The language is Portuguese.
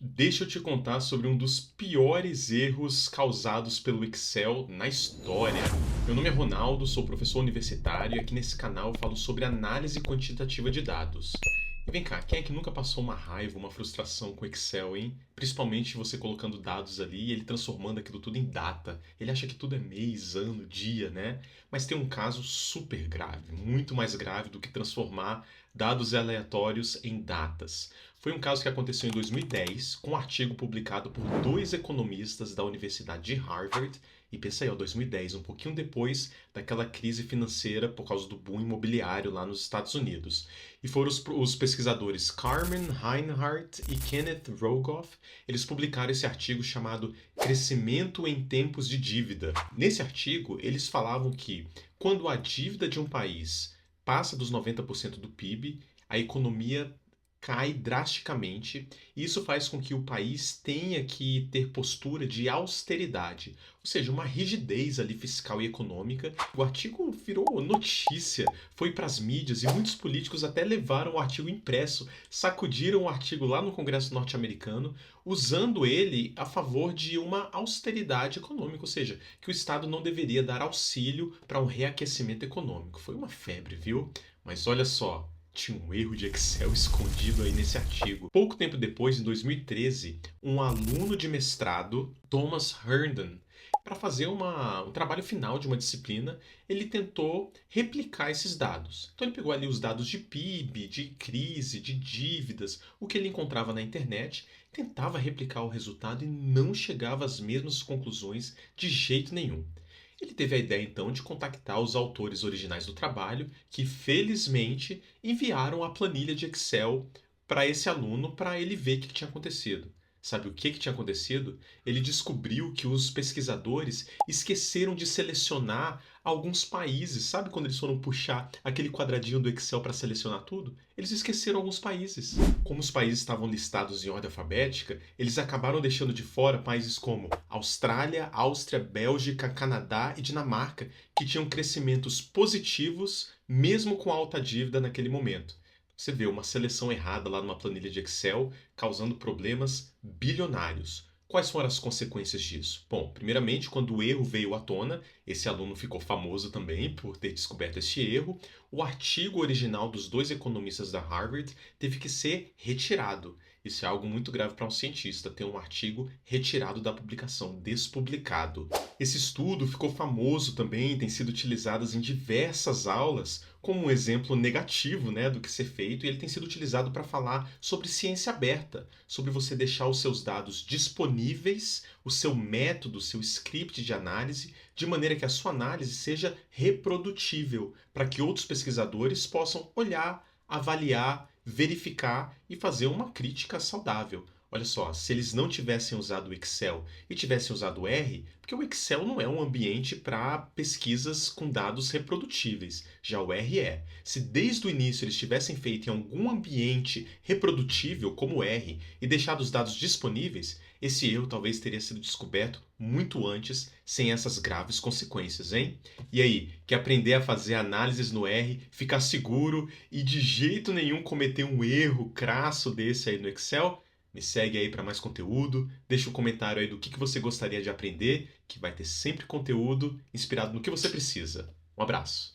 Deixa eu te contar sobre um dos piores erros causados pelo Excel na história. Meu nome é Ronaldo, sou professor universitário e aqui nesse canal eu falo sobre análise quantitativa de dados. E vem cá, quem é que nunca passou uma raiva, uma frustração com Excel, hein? Principalmente você colocando dados ali e ele transformando aquilo tudo em data. Ele acha que tudo é mês, ano, dia, né? Mas tem um caso super grave, muito mais grave do que transformar dados aleatórios em datas. Foi um caso que aconteceu em 2010, com um artigo publicado por dois economistas da Universidade de Harvard. E pensa aí, ó, 2010, um pouquinho depois daquela crise financeira por causa do boom imobiliário lá nos Estados Unidos. E foram os pesquisadores Carmen Reinhart e Kenneth Rogoff. Eles publicaram esse artigo chamado Crescimento em Tempos de Dívida. Nesse artigo, eles falavam que quando a dívida de um país passa dos 90% do PIB, a economia cai drasticamente, e isso faz com que o país tenha que ter postura de austeridade, ou seja, uma rigidez ali fiscal e econômica. O artigo virou notícia, foi para as mídias e muitos políticos até levaram o artigo impresso, sacudiram o artigo lá no Congresso norte-americano, usando ele a favor de uma austeridade econômica, ou seja, que o Estado não deveria dar auxílio para um reaquecimento econômico. Foi uma febre, viu? Mas olha só, tinha um erro de Excel escondido aí nesse artigo. Pouco tempo depois, em 2013, um aluno de mestrado, Thomas Herndon, para fazer um trabalho final de uma disciplina, ele tentou replicar esses dados. Então ele pegou ali os dados de PIB, de crise, de dívidas, o que ele encontrava na internet, tentava replicar o resultado e não chegava às mesmas conclusões de jeito nenhum. Ele teve a ideia então de contactar os autores originais do trabalho, que felizmente enviaram a planilha de Excel para esse aluno para ele ver o que tinha acontecido. Sabe o que tinha acontecido? Ele descobriu que os pesquisadores esqueceram de selecionar alguns países. Sabe quando eles foram puxar aquele quadradinho do Excel para selecionar tudo? Eles esqueceram alguns países. Como os países estavam listados em ordem alfabética, eles acabaram deixando de fora países como Austrália, Áustria, Bélgica, Canadá e Dinamarca, que tinham crescimentos positivos mesmo com alta dívida naquele momento. Você vê uma seleção errada lá numa planilha de Excel causando problemas bilionários. Quais foram as consequências disso? Bom, primeiramente, quando o erro veio à tona, esse aluno ficou famoso também por ter descoberto este erro. O artigo original dos dois economistas da Harvard teve que ser retirado. Isso é algo muito grave para um cientista, ter um artigo retirado da publicação, despublicado. Esse estudo ficou famoso também, tem sido utilizado em diversas aulas como um exemplo negativo, né, do que ser feito, e ele tem sido utilizado para falar sobre ciência aberta, sobre você deixar os seus dados disponíveis, o seu método, o seu script de análise, de maneira que a sua análise seja reprodutível, para que outros pesquisadores possam olhar, avaliar, verificar e fazer uma crítica saudável. Olha só, se eles não tivessem usado o Excel e tivessem usado o R, porque o Excel não é um ambiente para pesquisas com dados reprodutíveis, já o R é. Se desde o início eles tivessem feito em algum ambiente reprodutível, como o R, e deixado os dados disponíveis, esse erro talvez teria sido descoberto muito antes, sem essas graves consequências, hein? E aí, quer aprender a fazer análises no R, ficar seguro e de jeito nenhum cometer um erro crasso desse aí no Excel? Me segue aí para mais conteúdo, deixa um comentário aí do que você gostaria de aprender, que vai ter sempre conteúdo inspirado no que você precisa. Um abraço!